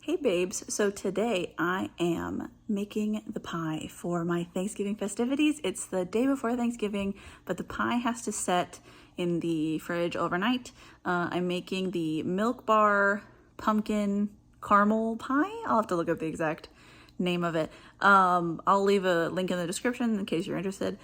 Hey babes, so today I am making the pie for my Thanksgiving festivities. It's the day before Thanksgiving, but the pie has to set in the fridge overnight. I'm making the Milk Bar pumpkin caramel pie. I'll have to look up the exact name of it. I'll leave a link in the description in case you're interested.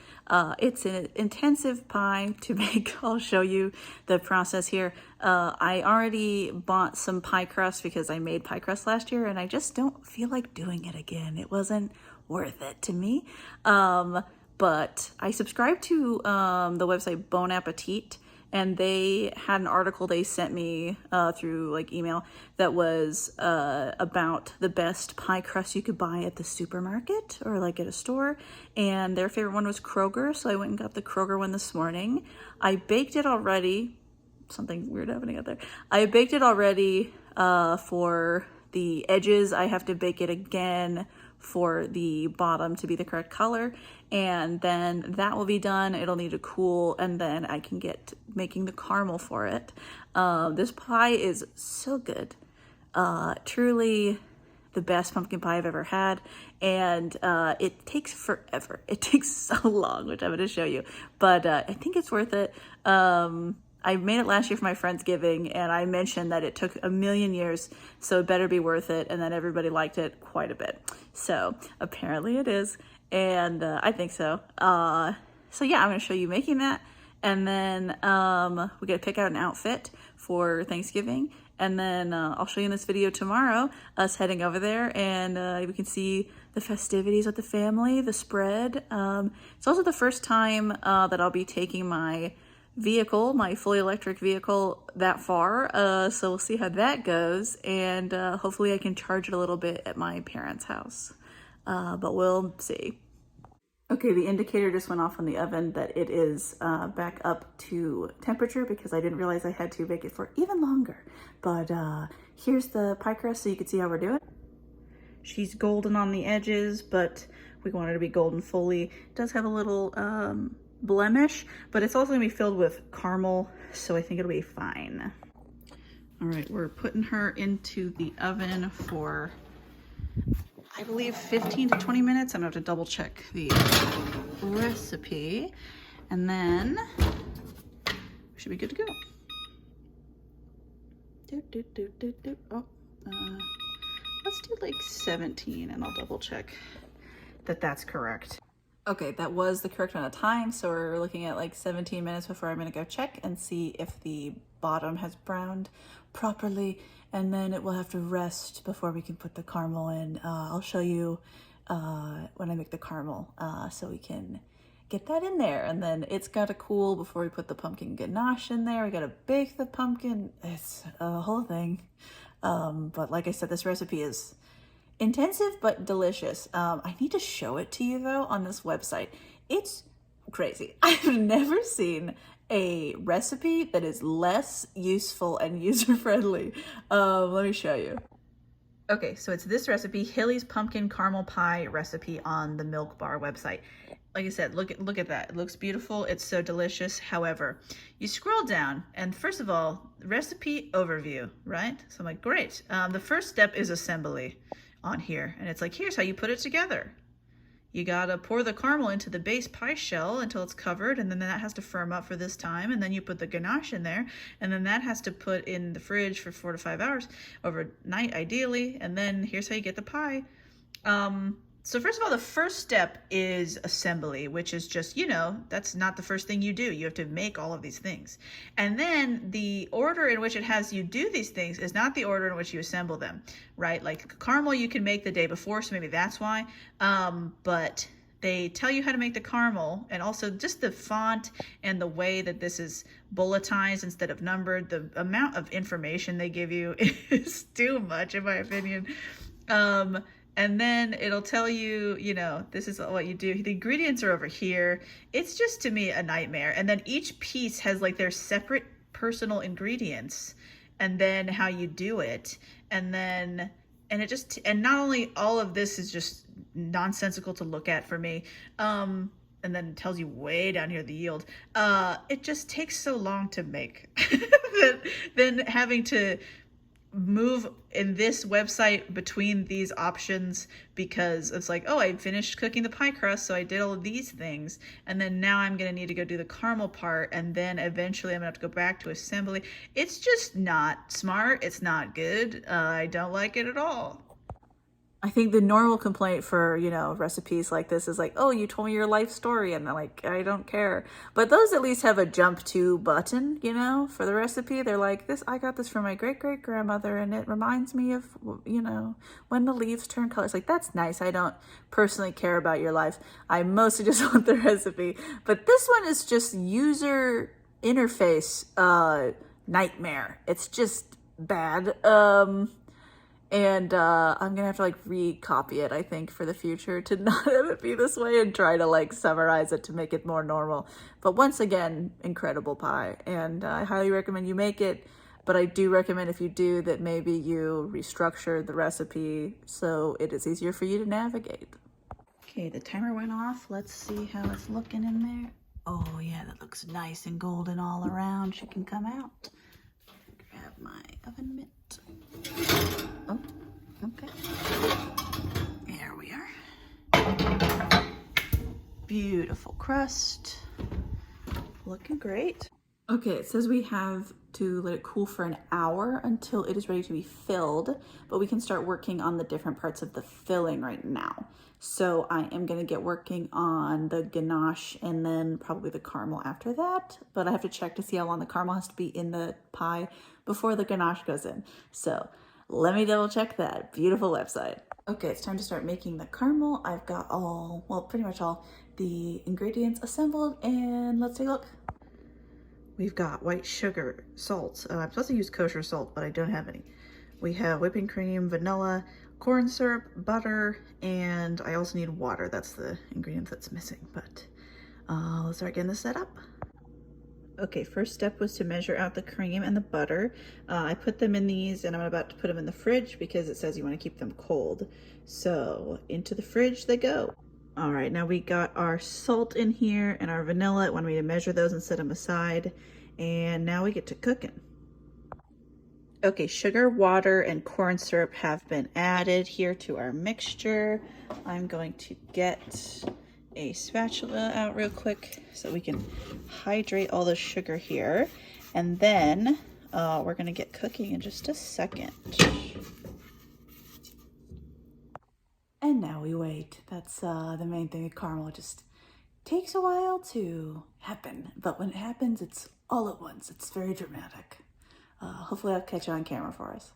It's an intensive pie to make. I'll show you the process here. I already bought some pie crust because I made pie crust last year and I just don't feel like doing it again. It wasn't worth it to me. But I subscribed to the website Bon Appetit, and they had an article they sent me through like email that was about the best pie crust you could buy at the supermarket or like at a store, and their favorite one was Kroger, so I went and got the Kroger one this morning. I baked it already. Something weird happening out there. I baked it already for the edges. I have to bake it again for the bottom to be the correct color, and then that will be done. It'll need to cool, and then I can get making the caramel for it. This pie is so good. Truly the best pumpkin pie I've ever had, and it takes forever. It takes so long, which I'm going to show you, but I think it's worth it. I made it last year for my Friendsgiving, and I mentioned that it took a million years, so it better be worth it, and then everybody liked it quite a bit. So apparently it is, and I think so. So yeah, I'm going to show you making that, and then we got to pick out an outfit for Thanksgiving, and then I'll show you in this video tomorrow us heading over there, and we can see the festivities with the family, the spread. It's also the first time that I'll be taking my vehicle, my fully electric vehicle, that far, so we'll see how that goes, and hopefully I can charge it a little bit at my parents' house, but we'll see. Okay, the indicator just went off on the oven that it is back up to temperature because I didn't realize I had to bake it for even longer. But here's the pie crust so you can see how we're doing. She's golden on the edges, but we want her to be golden fully. It does have a little blemish, but it's also gonna be filled with caramel, so I think it'll be fine. All right, we're putting her into the oven for, I believe, 15 to 20 minutes. I'm gonna have to double check the recipe, and then we should be good to go. Oh, let's do like 17, and I'll double check that that's correct. Okay, that was the correct amount of time, so we're looking at like 17 minutes before I'm gonna go check and see if the bottom has browned properly, and then it will have to rest before we can put the caramel in. I'll show you when I make the caramel so we can get that in there, and then it's gotta cool before we put the pumpkin ganache in there. We gotta bake the pumpkin. It's a whole thing, but like I said, this recipe is intensive but delicious. I need to show it to you though on this website. It's crazy. I've never seen a recipe that is less useful and user-friendly. Let me show you. Okay, so it's this recipe, Hilly's Pumpkin Caramel Pie recipe on the Milk Bar website. Like I said, look at that. It looks beautiful. It's so delicious. However, you scroll down, and first of all, recipe overview, right? So I'm like, great. The first step is assembly on here, and it's like, here's how you put it together. You gotta pour the caramel into the base pie shell until it's covered, and then that has to firm up for this time, and then you put the ganache in there, and then that has to put in the fridge for 4 to 5 hours overnight ideally, and then here's how you get the pie. So first of all, the first step is assembly, which is just, you know, that's not the first thing you do. You have to make all of these things. And then the order in which it has you do these things is not the order in which you assemble them, right? Like caramel you can make the day before, so maybe that's why. But they tell you how to make the caramel, and also just the font and the way that this is bulletized instead of numbered. The amount of information they give you is too much, in my opinion. And then it'll tell you, you know, this is what you do. The ingredients are over here. It's just, to me, a nightmare. And then each piece has like their separate personal ingredients, and then how you do it. And then, and not only all of this is just nonsensical to look at for me, and then it tells you way down here the yield. It just takes so long to make than having to move in this website between these options because it's like, oh, I finished cooking the pie crust, so I did all of these things, and then now I'm gonna need to go do the caramel part, and then eventually I'm gonna have to go back to assembly. It's just not smart. It's not good. I don't like it at all. I think the normal complaint for, you know, recipes like this is like, oh, you told me your life story, and they're like, I don't care. But those at least have a jump to button, you know, for the recipe. They're like, this, I got this from my great-great-grandmother, and it reminds me of, you know, when the leaves turn colors. Like, that's nice. I don't personally care about your life. I mostly just want the recipe. But this one is just user interface nightmare. It's just bad. And I'm gonna have to like recopy it, I think, for the future to not have it be this way and try to like summarize it to make it more normal. But once again, incredible pie, and I highly recommend you make it. But I do recommend, if you do, that maybe you restructure the recipe so it is easier for you to navigate. Okay, the timer went off. Let's see how it's looking in there. Oh yeah, that looks nice and golden all around. She can come out. Grab my oven mitt. Oh, okay. There we are. Beautiful crust. Looking great. Okay, it says we have to let it cool for an hour until it is ready to be filled, but we can start working on the different parts of the filling right now. So I am gonna get working on the ganache and then probably the caramel after that, but I have to check to see how long the caramel has to be in the pie before the ganache goes in. So let me double check that. Beautiful website. Okay, it's time to start making the caramel. I've got all, well, pretty much all the ingredients assembled, and let's take a look. We've got white sugar, salt. I'm supposed to use kosher salt, but I don't have any. We have whipping cream, vanilla, corn syrup, butter, and I also need water. That's the ingredient that's missing, but let's start getting this set up. Okay, first step was to measure out the cream and the butter. I put them in these, and I'm about to put them in the fridge because it says you want to keep them cold. So into the fridge they go. All right, now we got our salt in here and our vanilla. It wanted me to measure those and set them aside. And now we get to cooking. Okay, sugar, water, and corn syrup have been added here to our mixture. I'm going to get a spatula out real quick so we can hydrate all the sugar here. And then we're gonna get cooking in just a second. And now we wait. That's the main thing. The caramel just takes a while to happen, but when it happens, it's all at once. It's very dramatic. Hopefully I'll catch it on camera for us.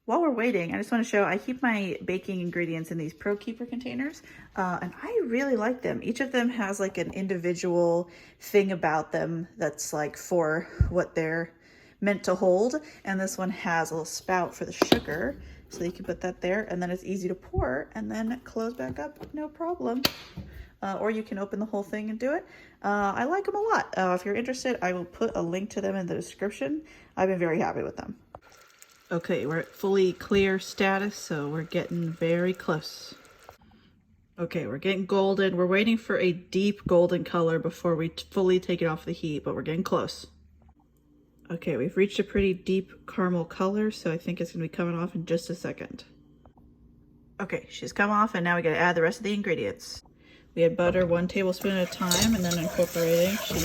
While we're waiting, I just want to show, I keep my baking ingredients in these Pro Keeper containers, and I really like them. Each of them has like an individual thing about them that's like for what they're meant to hold, and this one has a little spout for the sugar, so you can put that there, and then it's easy to pour, and then close back up, no problem. Or you can open the whole thing and do it. I like them a lot. If you're interested, I will put a link to them in the description. I've been very happy with them. Okay, we're at fully clear status, so we're getting very close. Okay, we're getting golden. We're waiting for a deep golden color before we fully take it off the heat, but we're getting close. Okay, we've reached a pretty deep caramel color, so I think it's gonna be coming off in just a second. Okay, she's come off, and now we gotta add the rest of the ingredients. We add butter 1 tablespoon at a time, and then incorporating. She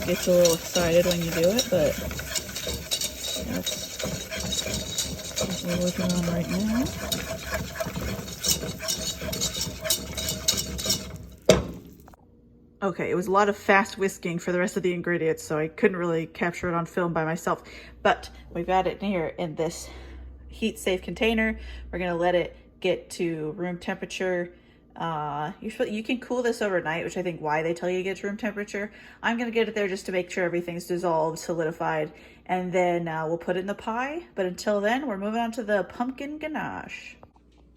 gets a little excited when you do it, but that's what we're working on right now. Okay, it was a lot of fast whisking for the rest of the ingredients, so I couldn't really capture it on film by myself, but we've got it here in this heat-safe container. We're gonna let it get to room temperature. You can cool this overnight, which I think why they tell you to get to room temperature. I'm gonna get it there just to make sure everything's dissolved, solidified, and then we'll put it in the pie. But until then, we're moving on to the pumpkin ganache.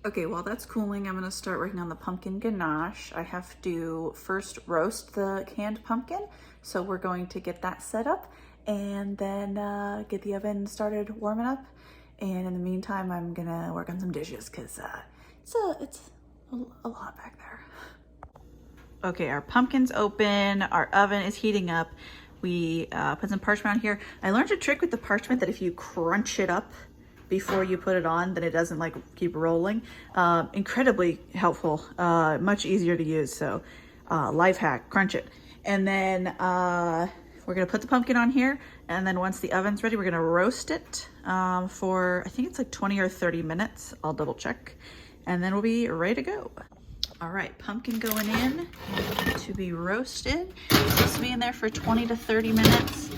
Okay, while that's cooling, I'm gonna start working on the pumpkin ganache. I have to first roast the canned pumpkin, so we're going to get that set up and then get the oven started warming up. And in the meantime, I'm gonna work on some dishes because it's a lot back there. Okay, our pumpkin's open, our oven is heating up. We put some parchment on here. I learned a trick with the parchment that if you crunch it up before you put it on, then it doesn't like keep rolling. Incredibly helpful, much easier to use. So life hack, crunch it. And then we're gonna put the pumpkin on here, and then once the oven's ready, we're gonna roast it for, I think it's like 20 or 30 minutes. I'll double check. And then we'll be ready to go. All right, pumpkin going in to be roasted. It's supposed to be in there for 20 to 30 minutes.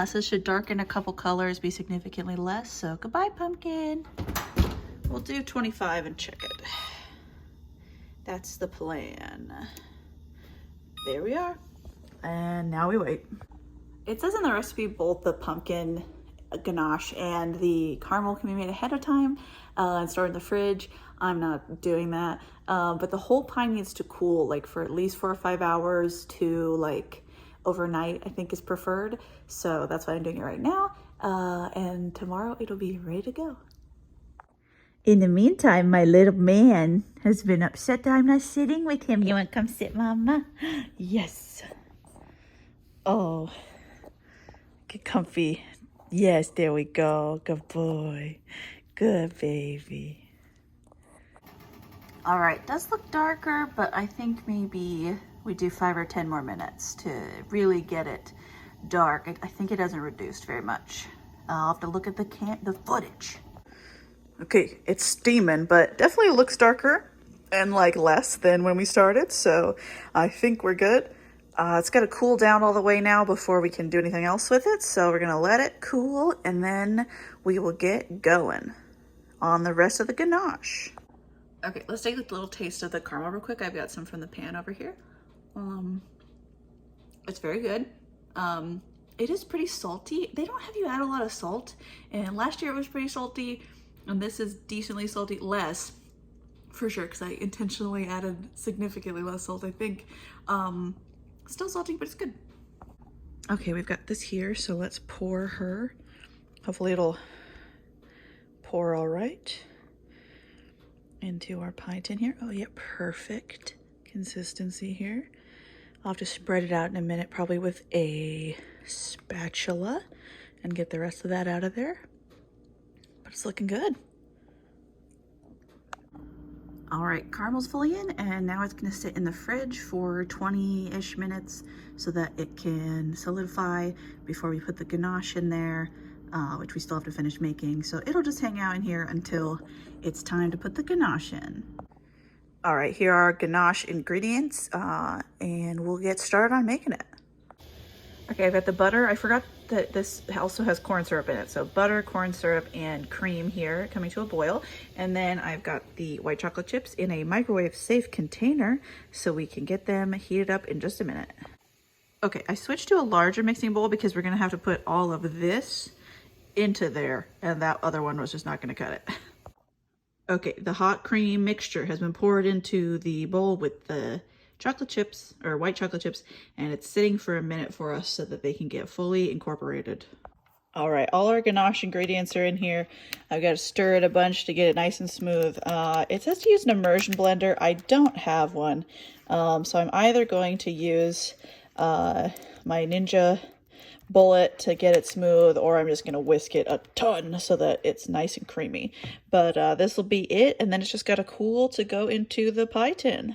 So it should darken a couple colors, be significantly less. So goodbye, pumpkin. We'll do 25 and check it. That's the plan. There we are. And now we wait. It says in the recipe both the pumpkin ganache and the caramel can be made ahead of time and stored in the fridge. I'm not doing that. But the whole pie needs to cool like for at least 4 or 5 hours to like overnight, I think is preferred. So that's why I'm doing it right now. And tomorrow it'll be ready to go. In the meantime, my little man has been upset that I'm not sitting with him. You want to come sit, Mama? Yes. Oh, get comfy. Yes, there we go. Good boy. Good baby. All right, does look darker, but I think maybe we do 5 or 10 more minutes to really get it dark. I think it hasn't reduced very much. I'll have to look at the footage. Okay, it's steaming, but definitely looks darker and like less than when we started. So I think we're good. It's got to cool down all the way now before we can do anything else with it. So we're gonna let it cool and then we will get going on the rest of the ganache. Okay, let's take a little taste of the caramel real quick. I've got some from the pan over here. It's very good. It is pretty salty. They don't have you add a lot of salt, and last year it was pretty salty, and this is decently salty, less for sure, because I intentionally added significantly less salt, I think. Still salty, but it's good. Okay, we've got this here, so let's pour her. Hopefully it'll pour all right into our pie tin here. Oh yeah, perfect consistency here. I'll have to spread it out in a minute, probably with a spatula, and get the rest of that out of there. But it's looking good. All right, caramel's fully in, and now it's gonna sit in the fridge for 20-ish minutes so that it can solidify before we put the ganache in there, which we still have to finish making. So it'll just hang out in here until it's time to put the ganache in. All right, here are our ganache ingredients, and we'll get started on making it. Okay, I've got the butter. I forgot that this also has corn syrup in it. So butter, corn syrup, and cream here coming to a boil. And then I've got the white chocolate chips in a microwave safe container so we can get them heated up in just a minute. Okay, I switched to a larger mixing bowl because we're gonna have to put all of this into there, and that other one was just not gonna cut it. Okay, the hot cream mixture has been poured into the bowl with the chocolate chips, or white chocolate chips, and it's sitting for a minute for us so that they can get fully incorporated. All right, all our ganache ingredients are in here. I've got to stir it a bunch to get it nice and smooth. It says to use an immersion blender. I don't have one, so I'm either going to use my Ninja bullet to get it smooth, or I'm just going to whisk it a ton so that it's nice and creamy. But this will be it, and then it's just got to cool to go into the pie tin.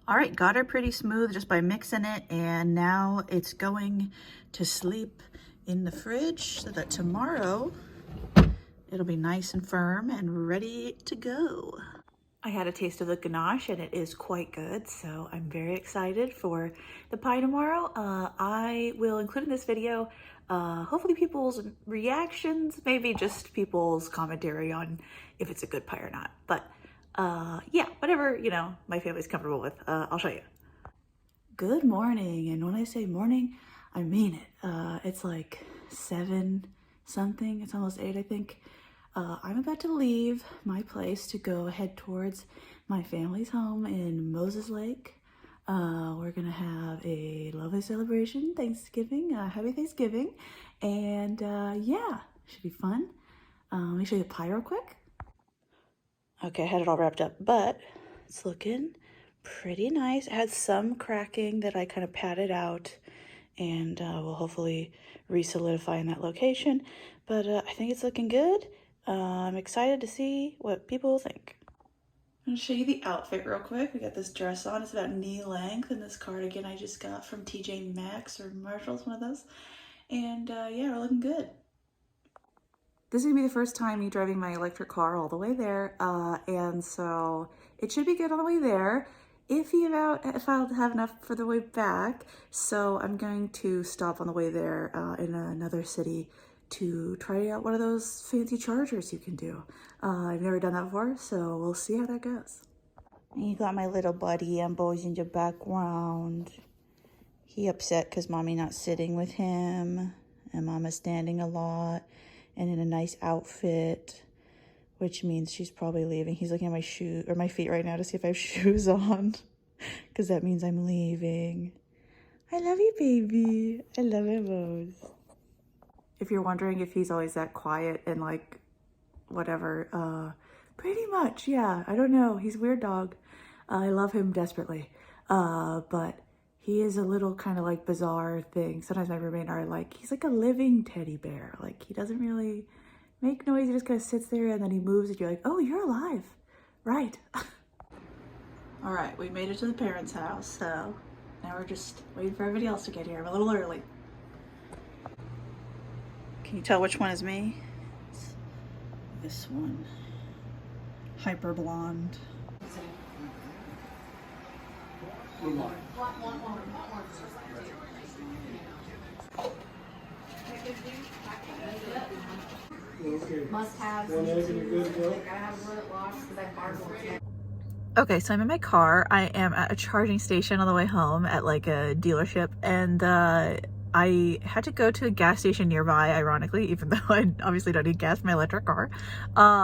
All right, got her pretty smooth just by mixing it, and now it's going to sleep in the fridge so that tomorrow it'll be nice and firm and ready to go. I had a taste of the ganache and it is quite good, so I'm very excited for the pie tomorrow. I will include in this video hopefully people's reactions, maybe just people's commentary on if it's a good pie or not. But yeah, whatever, you know, my family's comfortable with, I'll show you. Good morning, and when I say morning, I mean it. It's like 7 something, it's almost 8, I think. I'm about to leave my place to go head towards my family's home in Moses Lake. We're gonna have a lovely celebration, Thanksgiving, happy Thanksgiving, and yeah, should be fun. Let me show you the pie real quick. Okay, I had it all wrapped up, but it's looking pretty nice. It had some cracking that I kind of patted out, and will hopefully re-solidify in that location. But I think it's looking good. I'm excited to see what people think. I'm gonna show you the outfit real quick. We got this dress on. It's about knee length, and this cardigan I just got from TJ Maxx or Marshall's, one of those. And yeah, we're looking good. This is gonna be the first time me driving my electric car all the way there, and so it should be good on the way there. Iffy about if I'll have enough for the way back, so I'm going to stop on the way there in another city to try out one of those fancy chargers you can do. I've never done that before, so we'll see how that goes. And you got my little buddy Ambo's in the background. He upset because mommy not sitting with him, and mama's standing a lot and in a nice outfit, which means she's probably leaving. He's looking at my shoe or my feet right now to see if I have shoes on, because that means I'm leaving. I love you, baby. I love him both. If you're wondering if he's always that quiet and like whatever, pretty much, yeah. I don't know. He's a weird dog. I love him desperately, but he is a little kind of like bizarre thing. Sometimes my roommate and I are like, he's like a living teddy bear. Like he doesn't really make noise. He just kind of sits there and then he moves and you're like, oh, you're alive. Right. All right, we made it to the parents' house. So now we're just waiting for everybody else to get here. I'm a little early. Can you tell which one is me? It's this one. Hyper blonde. Must have. Okay, so I'm in my car. I am at a charging station on the way home at like a dealership, and I had to go to a gas station nearby, ironically, even though I obviously don't need gas in my electric car,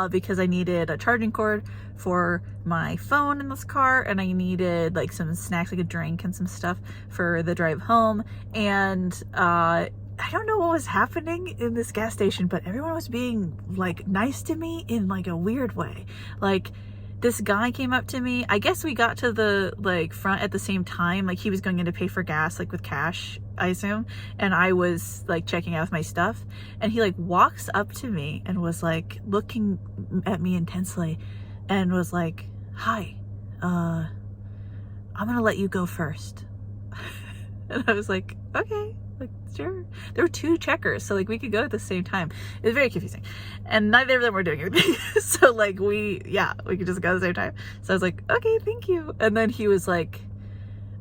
because I needed a charging cord for my phone in this car, and I needed like some snacks, like a drink and some stuff for the drive home. And I don't know what was happening in this gas station, but everyone was being like nice to me in like a weird way. Like this guy came up to me. I guess we got to the like front at the same time. Like he was going in to pay for gas, like with cash, I assume. And I was like checking out with my stuff. And he like walks up to me and was like looking at me intensely and was like, hi, I'm gonna let you go first. And I was like, okay. Like, sure. There were two checkers, so like we could go at the same time. It was very confusing, and neither of them were doing anything. So like we could just go at the same time. So I was like, okay, thank you. And then he was like,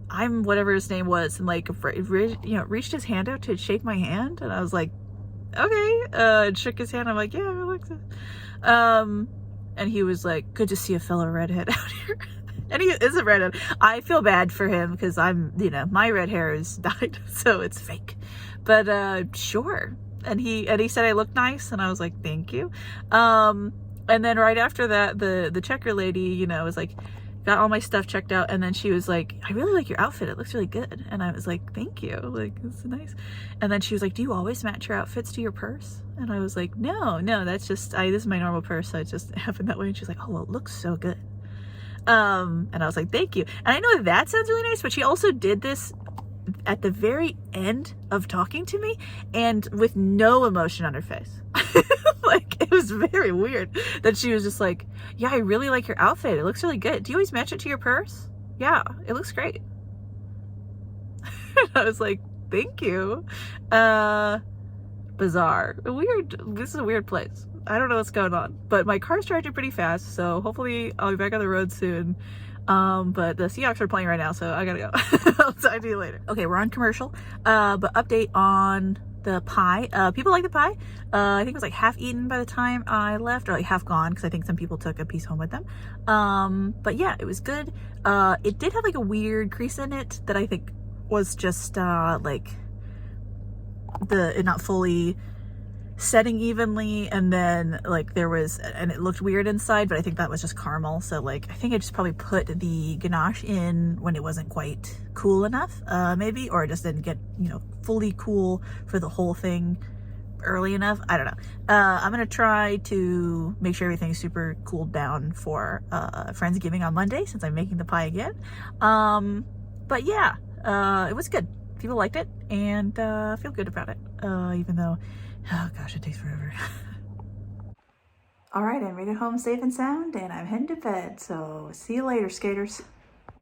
I'm whatever his name was, and like reached his hand out to shake my hand, and I was like, okay. And shook his hand. I'm like, yeah, Alexa. And he was like, good to see a fellow redhead out here. And he is a redhead. I feel bad for him because I'm, my red hair is dyed, so it's fake. But sure. And he said I looked nice, and I was like, thank you. And then right after that, the checker lady, was like, got all my stuff checked out, and then she was like, I really like your outfit. It looks really good. And I was like, thank you. Like, it's nice. And then she was like, do you always match your outfits to your purse? And I was like, no, that's just this is my normal purse. So it just happened that way. And she's like, oh, well, it looks so good. And I was like, thank you. And I know that sounds really nice, but she also did this at the very end of talking to me and with no emotion on her face. Like, it was very weird that she was just like, yeah, I really like your outfit. It looks really good. Do you always match it to your purse? Yeah, it looks great. I was like, thank you. Bizarre. Weird. This is a weird place. I don't know what's going on, but my car's charging pretty fast, so hopefully I'll be back on the road soon. But the Seahawks are playing right now, so I gotta go. I'll talk to you later. Okay, we're on commercial, but update on the pie. People like the pie. I think it was like half eaten by the time I left, or like half gone, because I think some people took a piece home with them. But yeah, it was good. It did have like a weird crease in it that I think was just like it not fully setting evenly, and then like and it looked weird inside, but I think that was just caramel. So like I think I just probably put the ganache in when it wasn't quite cool enough, maybe, or it just didn't get fully cool for the whole thing early enough. I don't know. I'm gonna try to make sure everything's super cooled down for Friendsgiving on Monday, since I'm making the pie again. But yeah, it was good. People liked it, and I feel good about it, even though, oh gosh, it takes forever. All right, I made it home safe and sound, and I'm heading to bed. So see you later, skaters.